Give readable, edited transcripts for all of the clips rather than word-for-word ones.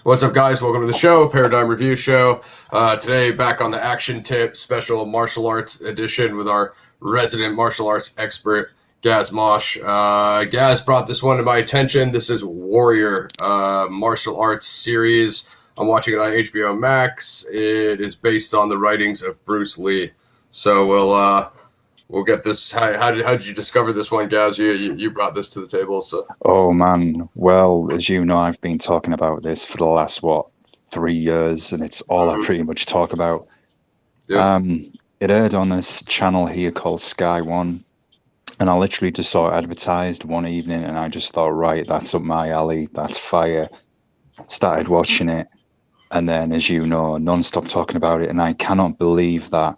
What's up, guys? Welcome to the show, Paradigm Review Show. Today, back on the Action Tip special martial arts edition with our resident martial arts expert, Gaz Mosh. Gaz brought this one to my attention. This is Warrior martial arts series. I'm watching it on HBO Max. It is based on the writings of Bruce Lee. So we'll get this. How did you discover this one, Gaz? You brought this to the table. So. Oh man, well, as you know, I've been talking about this for the last 3 years, and it's all I pretty much talk about. Yeah. It aired on this channel here called Sky One, and I literally just saw it advertised one evening, and I just thought, right, that's up my alley. That's fire. Started watching it, and then, as you know, non-stop talking about it, and I cannot believe that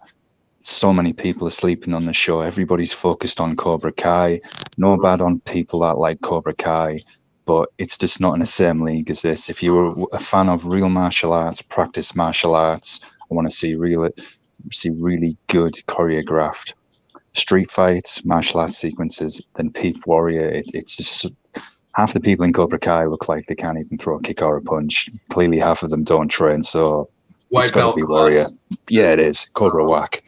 so many people are sleeping on the show. Everybody's focused on Cobra Kai. No bad on people that like Cobra Kai, but it's just not in the same league as this. If you're a fan of real martial arts, practice martial arts, I want to see really good choreographed street fights, martial arts sequences, then Peak Warrior. It's just half the people in Cobra Kai look like they can't even throw a kick or a punch. Clearly, half of them don't train, so White belt be Warrior. Yeah, it is. Cobra Whack.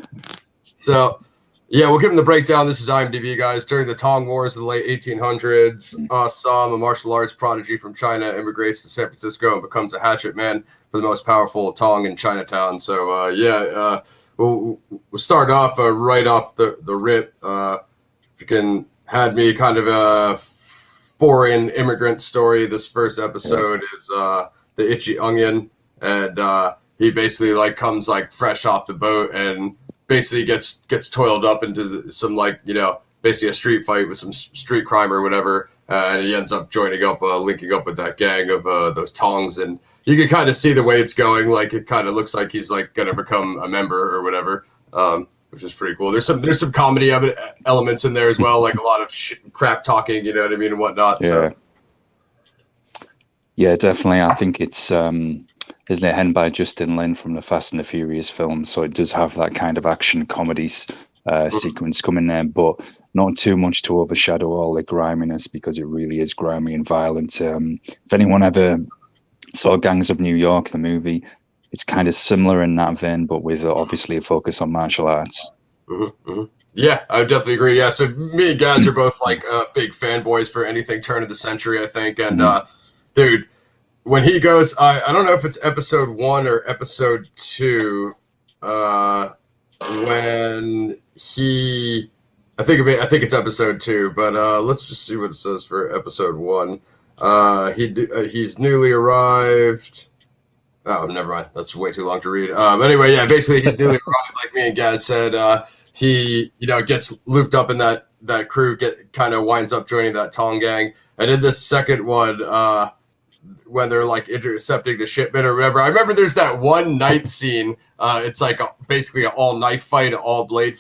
So, yeah, we'll give him the breakdown. This is IMDb, guys. During the Tong Wars of the late 1800s, Sam, a martial arts prodigy from China, immigrates to San Francisco and becomes a hatchet man for the most powerful Tong in Chinatown. So, we'll start off right off the rip. If you can had me kind of a foreign immigrant story. This first episode is The Itchy Onion, and he basically comes fresh off the boat and basically gets toiled up into some basically a street fight with some street crime or whatever, and he ends up linking up with that gang of those Tongs, and you can kind of see the way it's going. It kind of looks like he's gonna become a member or whatever, which is pretty cool. There's some comedy elements in there as well, like a lot of crap talking, you know what I mean, and whatnot. Yeah. So. Yeah, definitely. I think it's isn't it henned by Justin Lin from the Fast and the Furious films, so it does have that kind of action comedy sequence coming there, but not too much to overshadow all the griminess, because it really is grimy and violent. If anyone ever saw Gangs of New York, the movie, it's kind of similar in that vein, but with obviously a focus on martial arts. Yeah, I would definitely agree. Yeah, so me and Gaz are both big fanboys for anything turn of the century, I think, and dude, when he goes, I don't know if it's episode 1 or episode 2, when he, I think it's episode 2, but let's just see what it says for episode 1. He's newly arrived. Oh, never mind. That's way too long to read. Anyway, yeah, basically he's newly arrived, like me and Gaz said. He, gets looped up in that crew, kind of winds up joining that Tong gang, and in this second one, when they're intercepting the shipment or whatever. I remember there's that one night scene. It's basically an all knife fight, an all blade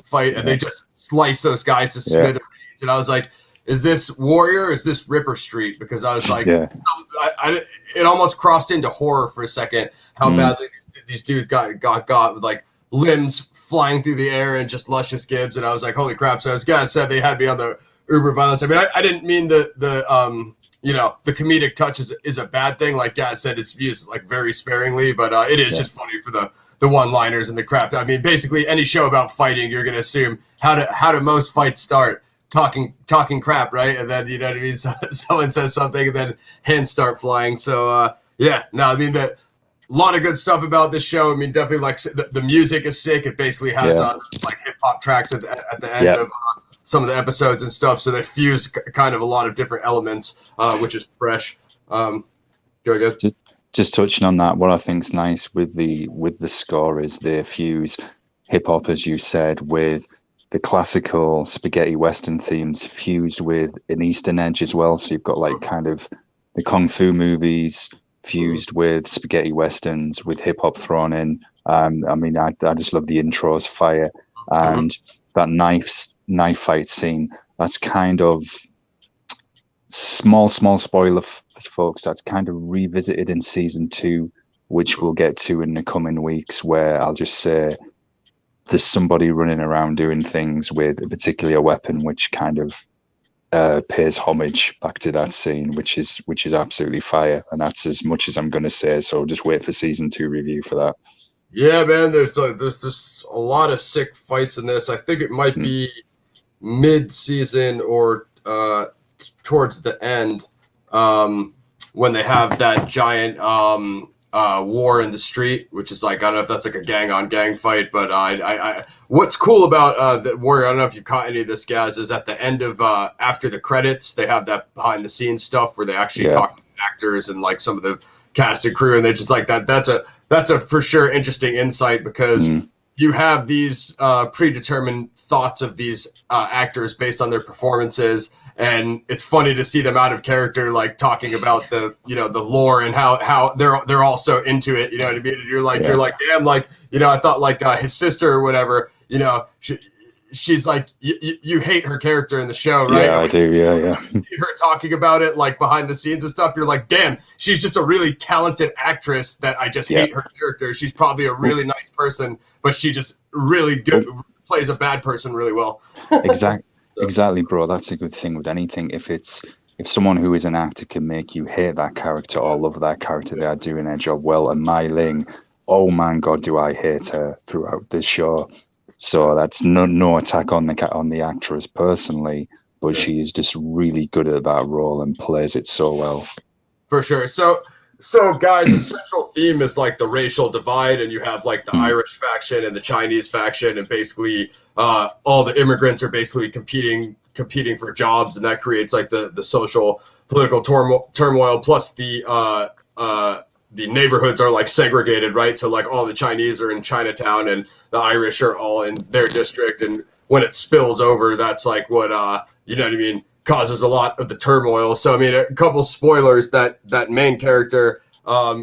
fight, and they just slice those guys to smithereens. And I was like, is this Warrior? Or is this Ripper Street? Because I was like, it almost crossed into horror for a second. How badly these dudes got with limbs flying through the air and just luscious gibs. And I was like, holy crap! So as Gaz said, they had me on the uber violence. I mean, I didn't mean the comedic touch is a bad thing. Like Gaz said, it's used very sparingly, but it is just funny for the one-liners and the crap. I mean, basically any show about fighting, you're going to assume how do most fights start? Talking crap, right? And then, you know what I mean? Someone says something and then hands start flying. So, I mean, a lot of good stuff about this show. I mean, definitely the music is sick. It basically has hip-hop tracks at the end of some of the episodes and stuff, so they fuse kind of a lot of different elements, which is fresh. Go ahead. Just touching on that, what I think's nice with the score is they fuse hip hop, as you said, with the classical spaghetti western themes fused with an Eastern edge as well. So you've got kind of the kung fu movies fused with spaghetti westerns with hip hop thrown in. I mean, I just love the intros, fire, and that knife fight scene. That's kind of small spoiler, folks. That's kind of revisited in season 2, which we'll get to in the coming weeks, where I'll just say there's somebody running around doing things with particularly a weapon which kind of pays homage back to that scene, which is absolutely fire, and that's as much as I'm going to say. So just wait for season 2 review for that. Yeah, man. There's a lot of sick fights in this. I think it might be mid-season or towards the end, when they have that giant war in the street, which is like, I don't know if that's like a gang on gang fight, but I what's cool about the Warrior, I don't know if you caught any of this, guys, is at the end of after the credits, they have that behind the scenes stuff where they actually talk to the actors and like some of the cast and crew, and they're just like that's a for sure interesting insight, because you have these predetermined thoughts of these actors based on their performances, and it's funny to see them out of character, like talking about the the lore and how they're all so into it. You know what I mean? And you're like damn, like I thought like his sister or whatever. She's like you hate her character in the show, right? Yeah, I do. Yeah. Her talking about it like behind the scenes and stuff. You're like, damn, she's just a really talented actress that I just hate her character. She's probably a really nice person, but she just really good plays a bad person really well. Exactly, bro. That's a good thing with anything. If someone who is an actor can make you hate that character or love that character, they are doing their job well. And Mai Ling, oh man, God, do I hate her throughout this show. So that's no attack on the actress personally, but she is just really good at that role and plays it so well. For sure. So guys, the central theme is like the racial divide, and you have like the Irish faction and the Chinese faction, and basically all the immigrants are basically competing for jobs, and that creates like the social political turmoil. Plus the neighborhoods are like segregated, right? So like all the Chinese are in Chinatown and the Irish are all in their district, and when it spills over, that's like what you know what I mean, causes a lot of the turmoil. So I mean, a couple spoilers, that main character,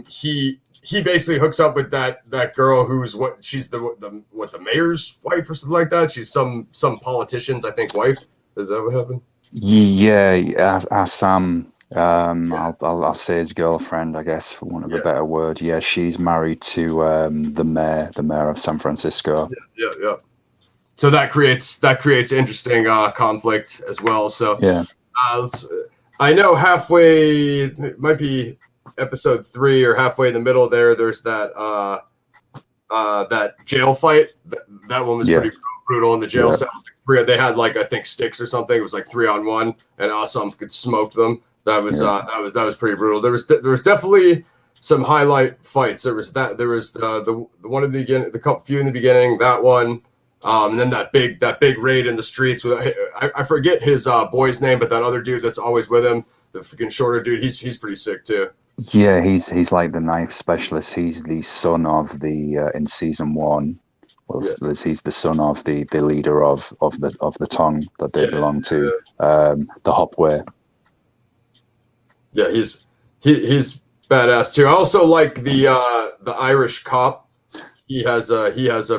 he basically hooks up with that girl who's she's the mayor's wife or something like that. She's some politician's, I think, wife. Is that what happened? Yeah, Sam. I'll say his girlfriend, I guess, for want of a better word. Yeah, she's married to the mayor of San Francisco. Yeah. So that creates interesting conflict as well. So I know halfway, it might be episode 3 or halfway in the middle there. There's that jail fight. That one was pretty brutal in the jail cell. They had like, I think, sticks or something. It was like 3-on-1, and Awesome could smoke them. That was pretty brutal. There was definitely some highlight fights. There was the one in the beginning, the few in the beginning, that one, and then that big raid in the streets with I forget his boy's name, but that other dude that's always with him, the freaking shorter dude, he's pretty sick too. Yeah, he's like the knife specialist. He's the son of the in season 1. Well, he's the son of the leader of the Tong that they belong to, the Hopway. Yeah, he's badass too. I also like the Irish cop. He has a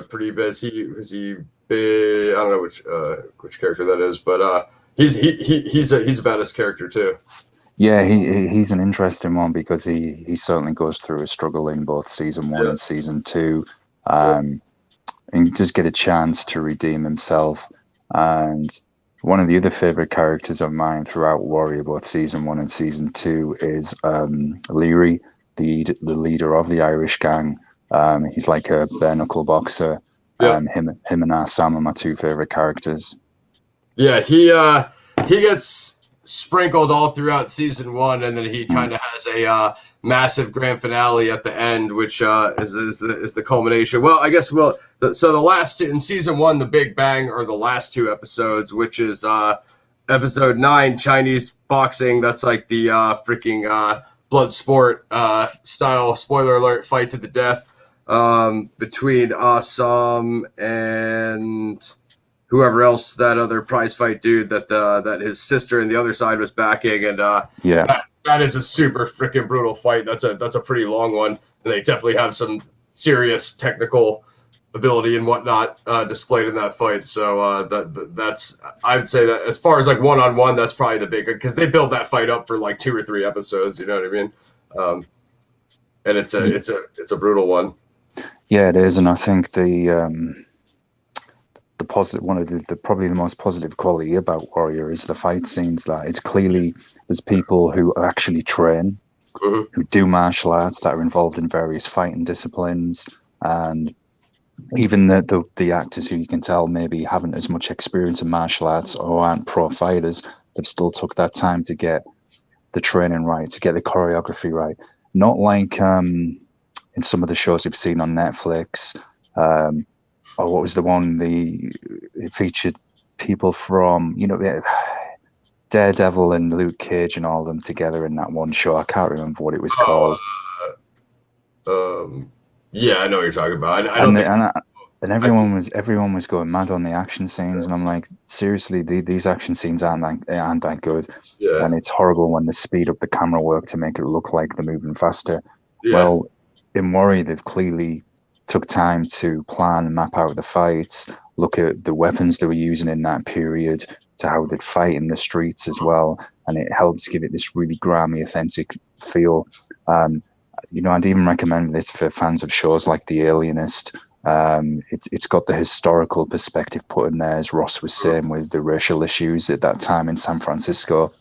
pretty big. He big. I don't know which character that is, but he's a badass character too. Yeah, he's an interesting one because he certainly goes through a struggle in both season 1 and season 2, and just get a chance to redeem himself. And one of the other favorite characters of mine throughout Warrior, both season 1 and season 2, is Leary, the leader of the Irish gang. He's like a bare knuckle boxer. Him and Sam are my 2 favorite characters. Yeah, he gets sprinkled all throughout season 1, and then he kind of has a massive grand finale at the end, which is the culmination. Well, I guess so the last in season 1, the big bang, are the last 2 episodes, which is episode 9, Chinese boxing. That's like the freaking blood sport style, spoiler alert, fight to the death between Awesome and whoever else, that other prize fight dude that his sister and the other side was backing, and that is a super freaking brutal fight. That's a pretty long one, and they definitely have some serious technical ability and whatnot displayed in that fight. So that's, I would say that as far as like one-on-one, that's probably the big, because they build that fight up for like 2 or 3 episodes. You know what I mean? And it's a brutal one. Yeah, it is, and I think the the positive, one of the probably the most positive quality about Warrior is the fight scenes. That it's clearly there's people who actually train, Mhm. who do martial arts, that are involved in various fighting disciplines, and even the actors who you can tell maybe haven't as much experience in martial arts or aren't pro fighters, they've still took that time to get the training right, to get the choreography right. Not like in some of the shows we've seen on Netflix. Or what was the one? It featured people from Daredevil and Luke Cage and all of them together in that one show. I can't remember what it was Oh, called. yeah, I know what you're talking about. I don't And think and I think everyone was going mad on the action scenes, and I'm like, seriously, these action scenes aren't that good, yeah, and it's horrible when they speed up the camera work to make it look like they're moving faster. yeah, Well, in Warrior, they've clearly took time to plan and map out the fights, look at the weapons they were using in that period, to how they'd fight in the streets as well, and it helps give it this really grimy, authentic feel. Um, I'd even recommend this for fans of shows like The Alienist. It's got the historical perspective put in there, as Ross was saying, with the racial issues at that time in San Francisco,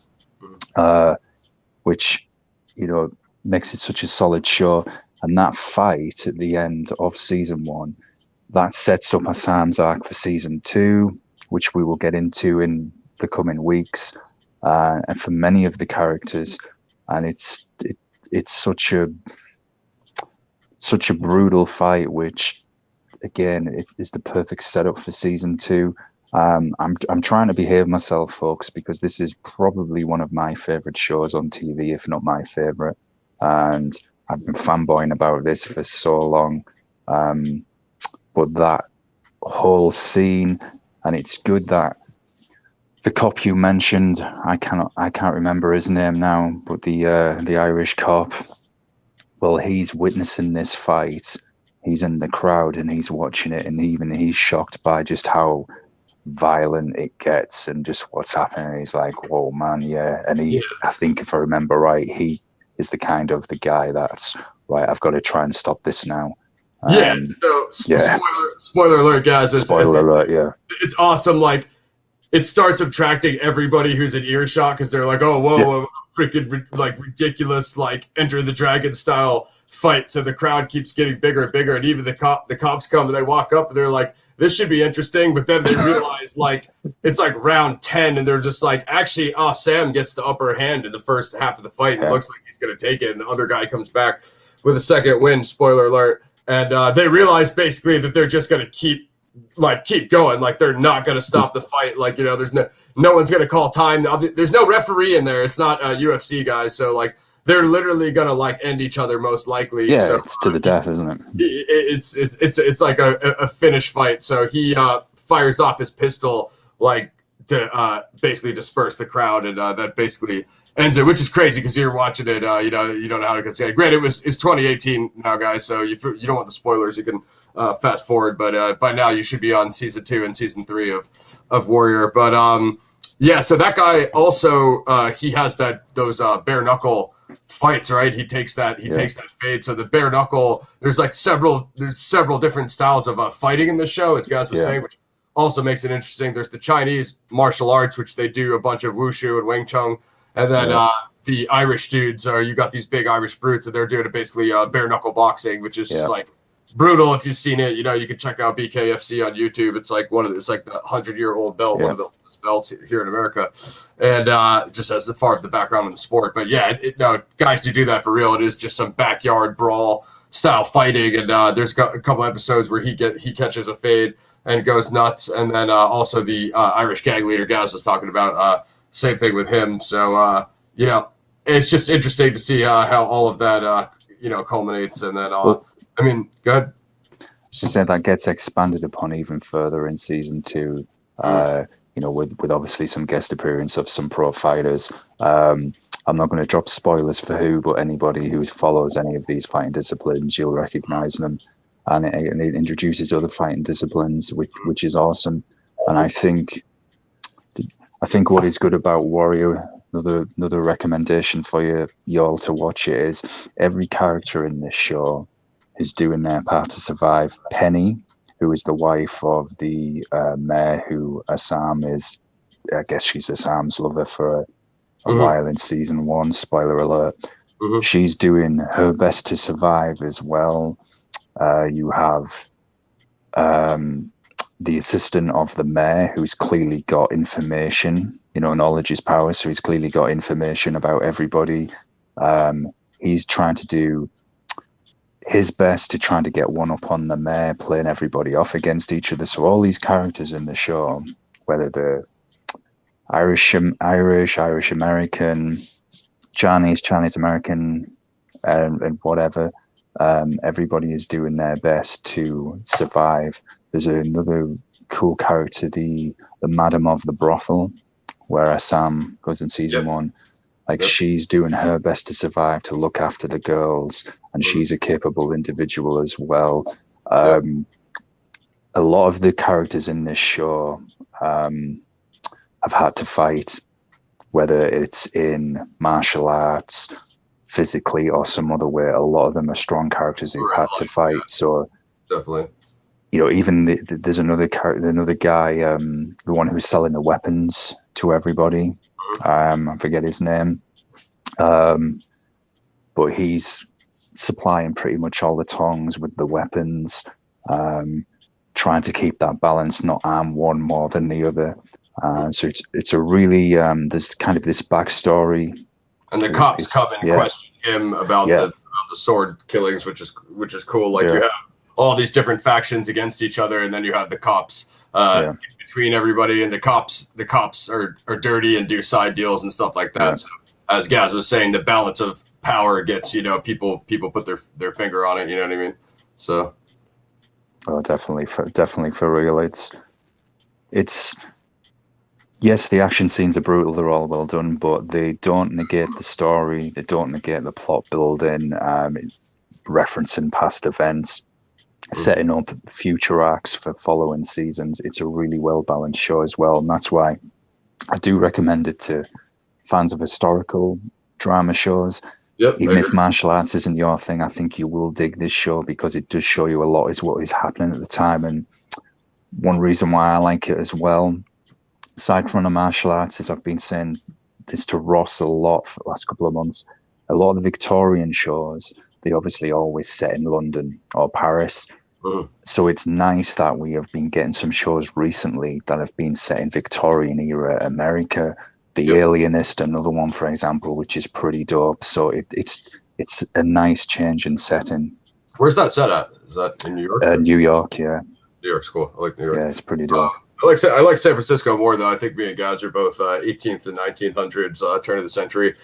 which makes it such a solid show. And that fight at the end of season 1, that sets up Hassan's arc for season 2, which we will get into in the coming weeks, and for many of the characters. And it's such a brutal fight, which again it is the perfect setup for season 2. I'm trying to behave myself, folks, because this is probably one of my favorite shows on TV, if not my favorite. And I've been fanboying about this for so long. But that whole scene, and it's good that the cop you mentioned, I can't remember his name now, but the Irish cop, well, he's witnessing this fight. He's in the crowd and he's watching it, and even he's shocked by just how violent it gets and just what's happening. He's like, "Whoa, man, yeah." And yeah, I think if I remember right, he is the kind of the guy that's right. I've got to try and stop this now. yeah. Um, So yeah. spoiler alert, guys. Spoiler alert. Yeah. It's awesome. Like it starts attracting everybody who's in earshot because they're like, oh, Yeah. whoa, freaking like ridiculous, like Enter the Dragon style fight. So the crowd keeps getting bigger and bigger, and even the cops come and they walk up and they're like, this should be interesting. But then they realize like it's like round 10, and they're just like, actually, Sam gets the upper hand in the first half of the fight, and it looks like he's gonna take it, and the other guy comes back with a second win. Spoiler alert. And they realize basically that they're just gonna keep going, like they're not going to stop the fight, like there's no one's going to call time, there's no referee in there, it's not UFC guys, so like they're literally going to like end each other most likely. Yeah, so it's to the death, isn't it? It's like a finish fight. So he fires off his pistol like to basically disperse the crowd, and that basically ends it, which is crazy because you're watching it, you don't know how to get. Granted, it's 2018 now, guys, so you don't want the spoilers, you can fast forward. But by now you should be on season 2 and season 3 of Warrior. But yeah, so that guy also he has those bare knuckle fights, right? He takes that fade. So the bare knuckle, there's several different styles of fighting in the show, as guys was saying, which also makes it interesting. There's the Chinese martial arts, which they do a bunch of wushu and Wing Chun. And then the Irish dudes you got these big Irish brutes, and they're doing basically bare knuckle boxing, which is just like brutal. If you've seen it, you can check out BKFC on YouTube. It's like it's like the 100-year-old belt, one of the oldest belts here in America, and just as far as the background in the sport. But yeah, guys do that for real. It is just some backyard brawl style fighting, and there's a couple episodes where he catches a fade and goes nuts, and then also the Irish gang leader Gaz was talking about. Same thing with him. So, it's just interesting to see how all of that, culminates. And then, go ahead. She said that gets expanded upon even further in season 2, with obviously some guest appearance of some pro fighters. I'm not going to drop spoilers for who, but anybody who follows any of these fighting disciplines, you'll recognize them. And it introduces other fighting disciplines, which is awesome. And I think what is good about Warrior, another recommendation for y'all to watch it, is every character in this show is doing their part to survive. Penny, who is the wife of the mayor, who Assam is. I guess she's Assam's lover for a while in season 1. Spoiler alert. She's doing her best to survive as well. You have the assistant of the mayor, who's clearly got information. Knowledge is power, so he's clearly got information about everybody. He's trying to do his best to try to get one up on the mayor, playing everybody off against each other. So all these characters in the show, whether they're Irish American, Chinese American, and whatever, everybody is doing their best to survive. There's another cool character, the Madam of the Brothel, where Sam goes in season 1. She's doing her best to survive, to look after the girls, and she's a capable individual as well. A lot of the characters in this show have had to fight, whether it's in martial arts, physically, or some other way. A lot of them are strong characters who've had to fight. So definitely, even there's another guy, the one who's selling the weapons to everybody. I forget his name, but he's supplying pretty much all the tongs with the weapons, trying to keep that balance, not arm one more than the other. So it's a really there's kind of this backstory, and the cops come and question him about the sword killings, which is cool. You have all these different factions against each other, and then you have the cops between everybody, and the cops are dirty and do side deals and stuff like that. So, as Gaz was saying, the balance of power gets, people put their finger on it. You know what I mean? So, definitely for real. It's yes, the action scenes are brutal. They're all well done, but they don't negate the story. They don't negate the plot building, referencing past events, setting up future arcs for following seasons. It's a really well-balanced show as well, and that's why I do recommend it to fans of historical drama shows. Even if martial arts isn't your thing, I think you will dig this show, because it does show you a lot is what is happening at the time. And one reason why I like it as well, aside from the martial arts, as I've been saying this to Ross a lot for the last couple of months, a lot of the Victorian shows, they obviously always set in London or Paris. So it's nice that we have been getting some shows recently that have been set in Victorian era America. The Alienist, another one, for example, which is pretty dope. So it's a nice change in setting. Where's that set at? Is that in New York? New York, yeah. New York's cool. I like New York. Yeah, it's pretty dope. I like San Francisco more, though. I think me and Gaz are both 18th and 1900s, turn of the century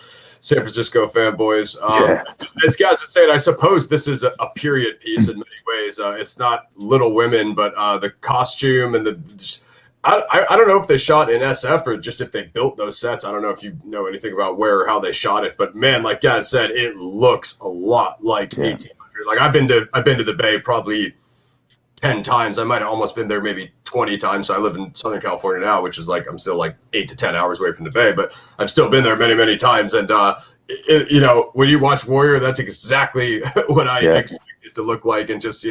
San Francisco fanboys. As Gaz was saying, I suppose this is a period piece in many ways. It's not Little Women, but the costume and I don't know if they shot in SF or just if they built those sets. I don't know if you know anything about where or how they shot it, but man, like Gaz said, it looks a lot like 1800. Like I've been to the Bay probably 10 times. I might have almost been there maybe 20 times. So I live in Southern California now, which is like, I'm still like 8 to 10 hours away from the Bay, but I've still been there many, many times. And, when you watch Warrior, that's exactly what I expect it to look like. And just,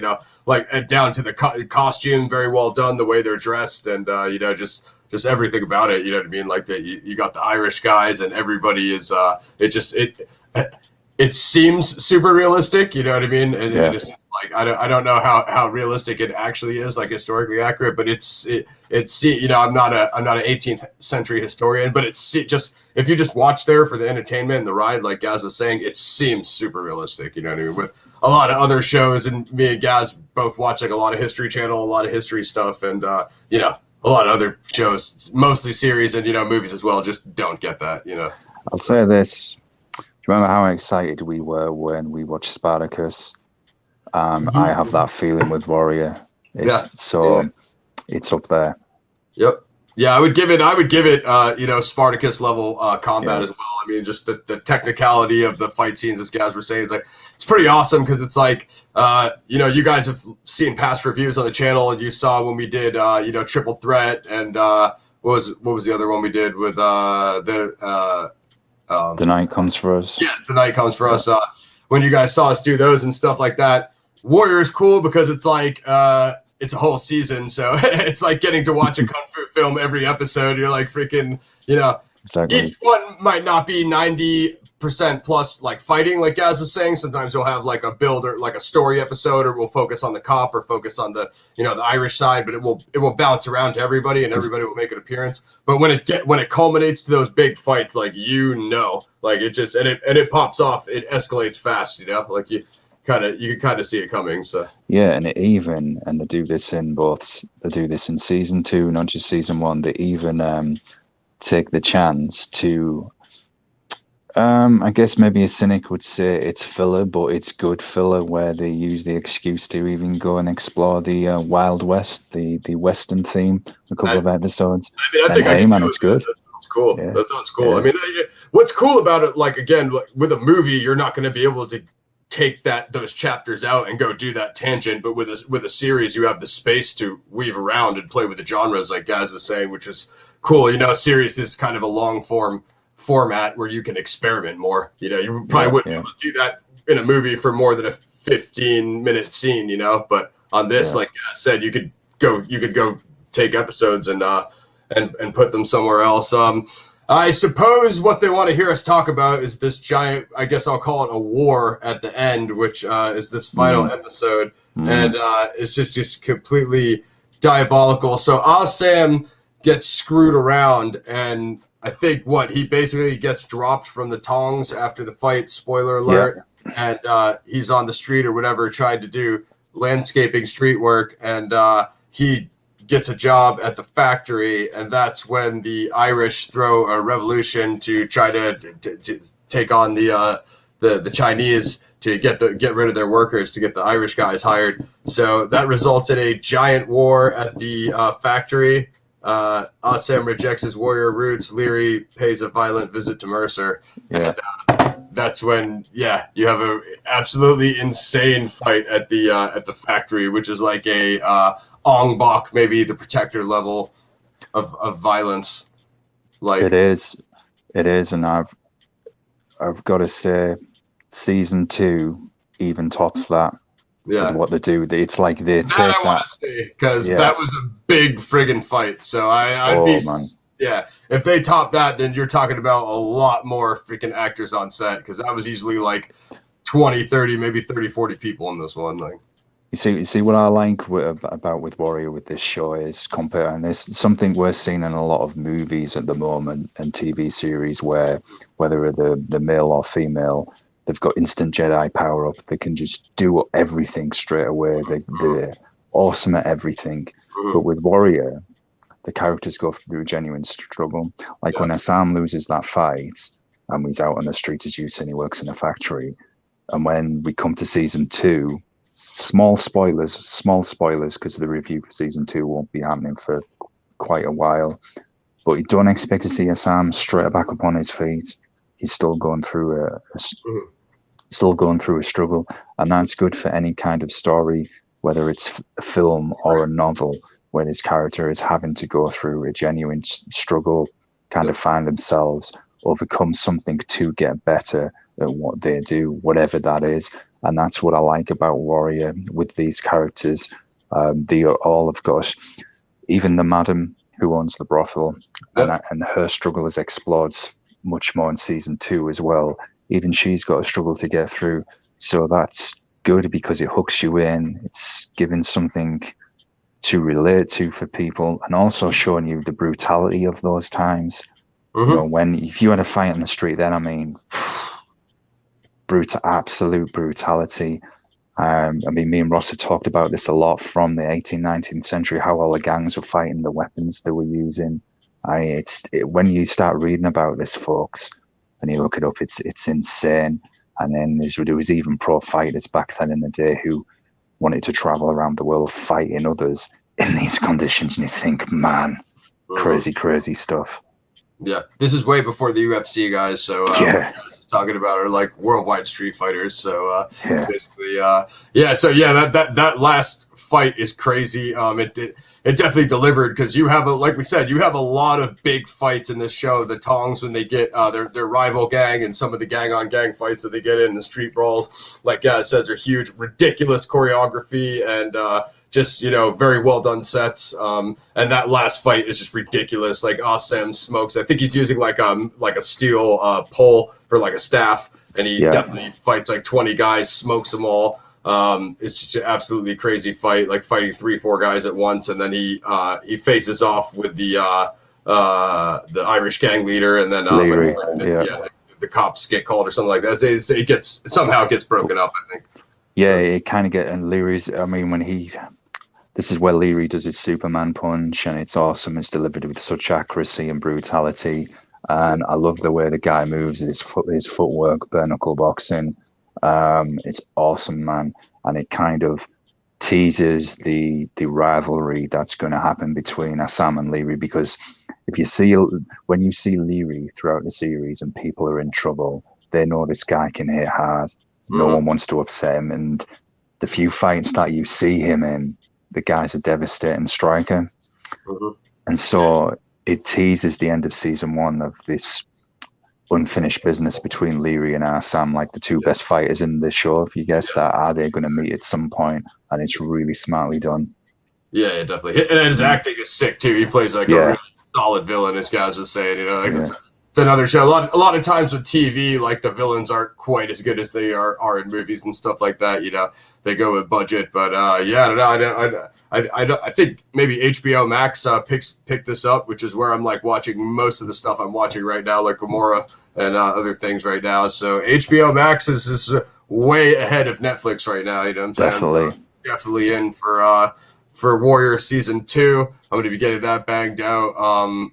like down to the costume, very well done, the way they're dressed and, just everything about it. You know what I mean? Like you got the Irish guys and everybody is, it seems super realistic, you know what I mean? And it's like I don't know how realistic it actually is, like historically accurate, but it's I'm not an 18th century historian, but it's just if you just watch there for the entertainment and the ride, like Gaz was saying, it seems super realistic, you know what I mean? With a lot of other shows, and me and Gaz both watch like a lot of History Channel, a lot of history stuff, and a lot of other shows, mostly series and movies as well, just don't get that, I'll say this. Do you remember how excited we were when we watched Spartacus? I have that feeling with Warrior. It's up there. Yep. Yeah, I would give it, Spartacus level combat as well. I mean, just the technicality of the fight scenes, as Gaz were saying, it's pretty awesome because it's like, you guys have seen past reviews on the channel, and you saw when we did, Triple Threat, and what was the other one we did with The Night Comes for Us. Yes, The Night Comes for Us. When you guys saw us do those and stuff like that, Warrior is cool because it's like it's a whole season, so it's like getting to watch a kung fu film every episode. You're like freaking, Exactly. each one might not be 90% plus like fighting, like Gaz was saying. Sometimes we'll have like a build or like a story episode, or we'll focus on the cop or focus on the the Irish side, but it will bounce around to everybody, and everybody will make an appearance. But when it culminates to those big fights, like like it just and it pops off, it escalates fast, like you can kind of see it coming. So yeah, and they do this in season 2, not just season 1. They even take the chance to, I guess maybe a cynic would say it's filler, but it's good filler, where they use the excuse to even go and explore the Wild West, the Western theme, a couple of episodes. I think hey, man, it's good. That sounds cool. Yeah. That sounds cool. Yeah. I mean, what's cool about it, like, again, with a movie, you're not going to be able to take those chapters out and go do that tangent, but with a series, you have the space to weave around and play with the genres, like Gaz was saying, which is cool. A series is kind of a long format where you can experiment more. You probably wouldn't be able to do that in a movie for more than a 15-minute scene, but on this, like I said, you could go take episodes and put them somewhere else. I suppose what they want to hear us talk about is this giant, I guess I'll call it a war at the end, which is this final episode, and it's just completely diabolical. So Sam gets screwed around, and I think he basically gets dropped from the tongs after the fight, spoiler alert, and he's on the street or whatever, trying to do landscaping street work, and he gets a job at the factory, and that's when the Irish throw a revolution to try to take on the Chinese to get rid of their workers, to get the Irish guys hired. So that results in a giant war at the factory. Sam rejects his warrior roots. Leary pays a violent visit to Mercer. Yeah. And that's when, you have a absolutely insane fight at the factory, which is like a Ong Bak, maybe the Protector level of violence. Like it is, and I've got to say, season 2 even tops that. Yeah, what they do, it's like they take that. I want to see, because that was a big friggin' fight. So I'd be, if they top that, then you're talking about a lot more freaking actors on set, because that was easily like 20, 30, maybe 30, 40 people in this one. Like, you see what I like with Warrior with this show is comparing this, something we're seeing in a lot of movies at the moment and TV series, where whether the male or female, they've got instant Jedi power up. They can just do everything straight away. They're awesome at everything. But with Warrior, the characters go through a genuine struggle. Like when Assam loses that fight, and he's out on the street, as you said, he works in a factory. And when we come to season 2, small spoilers, because the review for season 2 won't be happening for quite a while. But you don't expect to see Assam straight back up on his feet. He's still going through a struggle, and that's good for any kind of story, whether it's a film or a novel, where this character is having to go through a genuine struggle, kind of find themselves, overcome something to get better at what they do, whatever that is. And that's what I like about Warrior with these characters. They all have got, even the madam who owns the brothel, and her struggle is explored much more in season 2 as well. Even she's got a struggle to get through. So that's good, because it hooks you in. It's giving something to relate to for people, and also showing you the brutality of those times. If you had a fight in the street then, I mean, absolute brutality. I mean, me and Ross have talked about this a lot from the 18th, 19th century, how all the gangs were fighting, the weapons they were using. When you start reading about this, folks, and you look it up, it's insane. And then there was even pro fighters back then in the day who wanted to travel around the world fighting others in these conditions. And you think, man, crazy stuff. Yeah, this is way before the UFC, guys. So what you guys is talking about are like worldwide street fighters. So basically, that last fight is crazy. It definitely delivered, because you have like we said, you have a lot of big fights in this show. The Tongs, when they get their rival gang, and some of the gang on gang fights that they get in the street brawls, like says, are huge, ridiculous choreography, and just very well done sets. And that last fight is just ridiculous. Like Sam smokes. I think he's using like a steel pole for like a staff, and he definitely fights like 20 guys, smokes them all. It's just an absolutely crazy fight, like fighting 3-4 guys at once, and then he faces off with the Irish gang leader, and then the cops get called or something like that. It somehow gets broken up, I think. Yeah, it kind of and Leary's. I mean, this is where Leary does his Superman punch, and it's awesome. It's delivered with such accuracy and brutality, and I love the way the guy moves. His footwork, bare knuckle boxing. It's awesome, man, and it kind of teases the rivalry that's going to happen between Assam and Leary, because when you see Leary throughout the series and people are in trouble, they know this guy can hit hard. No one wants to upset him, and the few fights that you see him in, the guy's a devastating striker. And so it teases the end of season 1 of this unfinished business between Leary and Assam, like the two best fighters in the show. If you guess that, are they going to meet at some point? And it's really smartly done. Yeah, definitely. And his acting is sick too. He plays like a really solid villain, as guys was saying. It's another show. A lot of times with TV, like the villains aren't quite as good as they are in movies and stuff like that. They go with budget, but I think maybe HBO Max picked this up, which is where I'm like watching most of the stuff I'm watching right now, like Gomorrah and other things right now. So HBO Max is way ahead of Netflix right now. You know what I'm saying? Definitely in for Warrior season 2. I'm going to be getting that banged out.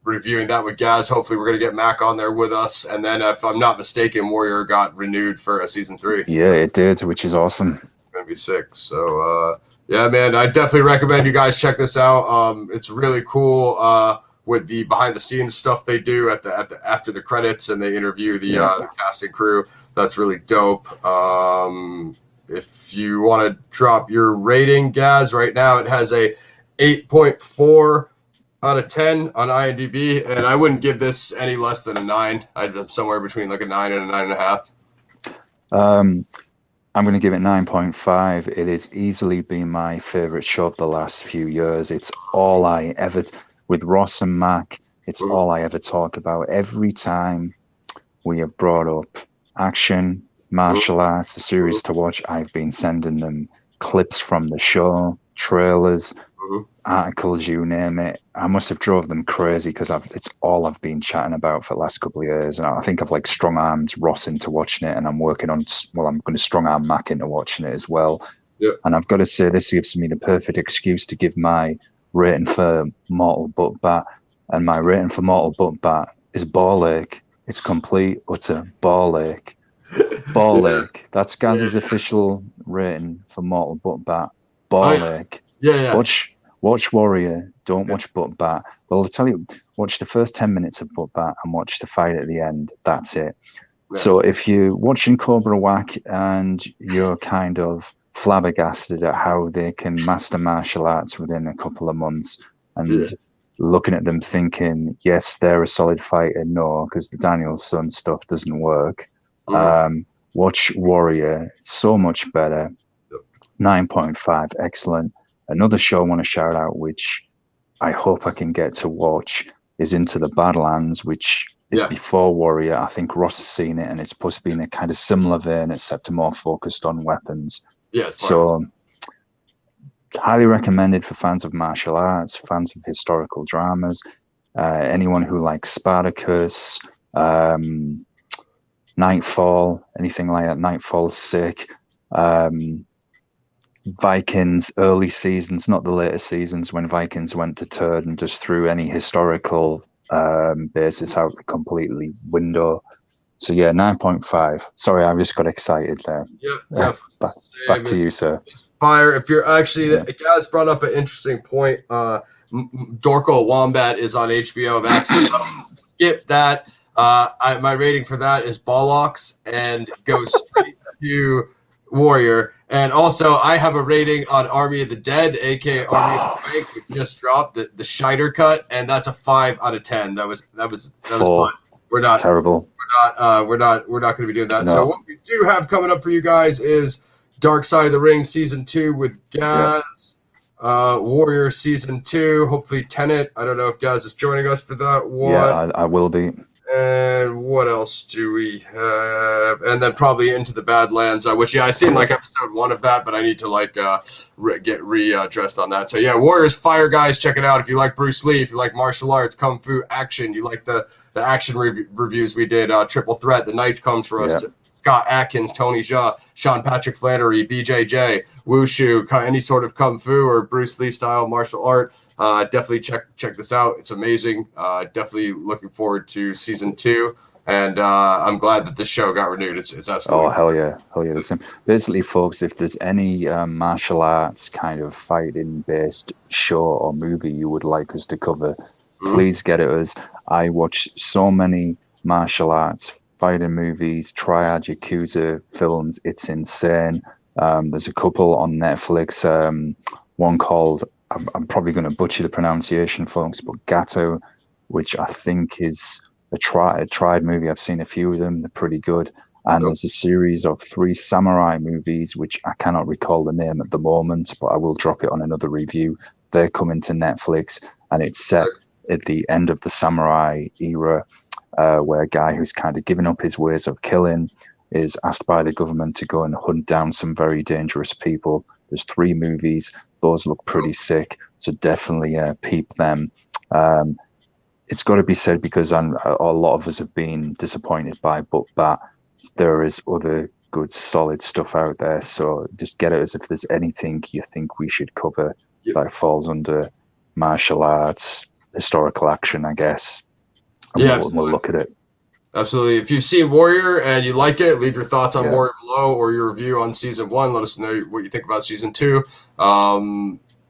Reviewing that with Gaz. Hopefully we're going to get Mac on there with us. And then if I'm not mistaken, Warrior got renewed for season 3. Yeah, it did, which is awesome. Going to be sick. So, yeah, man, I definitely recommend you guys check this out. It's really cool with the behind the scenes stuff they do after the credits, and they interview the cast and crew. That's really dope. If you want to drop your rating, Gaz, right now it has a 8.4 out of 10 on IMDb, and I wouldn't give this any less than a 9. I'd be somewhere between like a 9 and a 9.5. I'm going to give it 9.5. It has easily been my favorite show of the last few years. It's all I ever, with Ross and Mac, it's all I ever talk about. Every time we have brought up action, martial arts, a series to watch, I've been sending them clips from the show, trailers, articles, you name it. I must have drove them crazy because it's all I've been chatting about for the last couple of years, and I think I've like strong-armed Ross into watching it, and I'm working on, I'm going to strong-arm Mac into watching it as well. And I've got to say, this gives me the perfect excuse to give my rating for Mortal Butt Bat, and my rating for Mortal Butt Bat is ball ache. It's complete, utter ball ache. Ball ache. That's Gaz's official rating for Mortal Butt Bat. Ball ache. Watch Warrior, don't watch Butt Bat. Well, I'll tell you, watch the first 10 minutes of Butt Bat and watch the fight at the end. That's it. So if you're watching Cobra Whack and you're kind of flabbergasted at how they can master martial arts within a couple of months, and looking at them thinking, yes, they're a solid fighter, no, because the Danielson stuff doesn't work. Watch Warrior, so much better. 9.5, excellent. Another show I want to shout out, which I hope I can get to watch, is Into the Badlands, which is before Warrior. I think Ross has seen it, and it's supposed to be in a kind of similar vein, except more focused on weapons. So highly recommended for fans of martial arts, fans of historical dramas, anyone who likes Spartacus, Nightfall, anything like that. Nightfall's sick. Vikings early seasons, not the later seasons when Vikings went to turd and just threw any historical basis out the completely window. So yeah, 9.5. Sorry, I just got excited there. Back to you, sir. Fire. If you're actually, the guys brought up an interesting point. Dorko Wombat is on HBO Max. Skip that. My rating for that is Bollocks and goes straight to Warrior. And also, I have a rating on Army of the Dead, aka Army of the Frank, which just dropped the Scheider cut, and that's a 5 out of 10. That was fun. We're not terrible. We're not going to be doing that. No. So what we do have coming up for you guys is Dark Side of the Ring season 2 with Gaz. Warrior Season 2, hopefully Tenet. I don't know if Gaz is joining us for that one. Yeah, I will be. And what else do we have? And then probably Into the Badlands, which, I seen like episode 1 of that, but I need to get readdressed on that. So yeah, Warriors Fire, guys, check it out. If you like Bruce Lee, if you like martial arts, kung fu, action, you like the action reviews we did, Triple Threat, The Knights Comes for Us, Scott Atkins, Tony Jaa, Sean Patrick Flannery, BJJ, Wushu, any sort of kung fu or Bruce Lee style martial art. Definitely check this out. It's amazing. Definitely looking forward to season 2. And I'm glad that this show got renewed. It's absolutely. Oh, hell yeah. Listen, basically, folks, if there's any martial arts kind of fighting based show or movie you would like us to cover, please get at us. I watch so many martial arts fighting movies, Triad, Yakuza films. It's insane. There's a couple on Netflix. One called, I'm probably going to butcher the pronunciation, folks, but Gato, which I think is a tried movie. I've seen a few of them. They're pretty good. And there's a series of 3 samurai movies, which I cannot recall the name at the moment, but I will drop it on another review. They're coming to Netflix, and it's set at the end of the samurai era, where a guy who's kind of given up his ways of killing is asked by the government to go and hunt down some very dangerous people. There's 3 movies. Those look pretty sick, so definitely peep them. It's got to be said, because a lot of us have been disappointed by But Bat. There is other good, solid stuff out there, so just get at us if there's anything you think we should cover that falls under martial arts, historical action, I guess. And we'll look at it. Absolutely. If you've seen Warrior and you like it, leave your thoughts on Warrior below, or your review on season 1. Let us know what you think about season 2.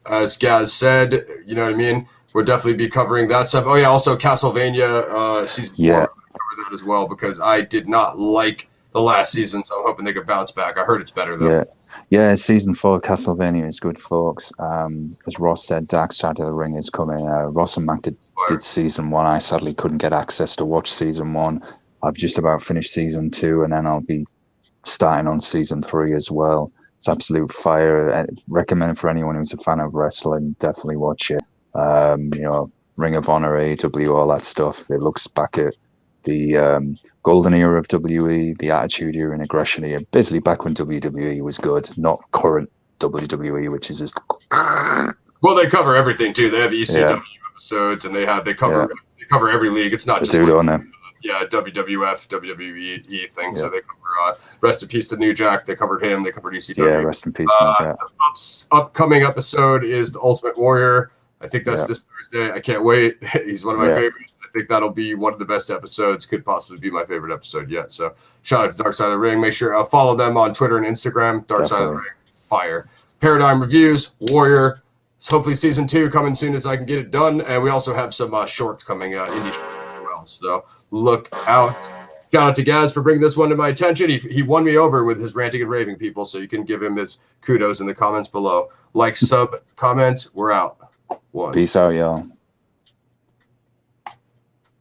As Gaz said, you know what I mean? We'll definitely be covering that stuff. Oh yeah, also Castlevania season 4. I'll cover that as well, because I did not like the last season, so I'm hoping they could bounce back. I heard it's better though. Yeah, season 4 Castlevania is good, folks. As Ross said, Dark Side of the Ring is coming. Ross and Mac did season 1. I sadly couldn't get access to watch season 1. I've just about finished season 2, and then I'll be starting on season 3 as well. It's absolute fire. I recommend it for anyone who's a fan of wrestling. Definitely watch it. Ring of Honor, AEW, all that stuff. It looks back at the golden era of WWE, the Attitude Era and Aggression Era, basically back when WWE was good, not current WWE, which is just... Well, they cover everything too. They have ECW episodes, and they cover every league. It's not just WWF, WWE thing. So they cover rest in peace to New Jack. They covered him. They covered ECW. Yeah, rest in peace, New Jack. Upcoming episode is the Ultimate Warrior. I think that's this Thursday. I can't wait. He's one of my favorites. I think that'll be one of the best episodes. Could possibly be my favorite episode yet. So shout out to Dark Side of the Ring. Make sure follow them on Twitter and Instagram. Dark Side of the Ring. Fire. Paradigm Reviews. Warrior. So hopefully season 2 coming soon as I can get it done. And we also have some shorts coming indie shorts as well. So look out. Shout out to Gaz for bringing this one to my attention. He won me over with his ranting and raving, people. So you can give him his kudos in the comments below. Like, sub, comment. We're out. Peace out, y'all.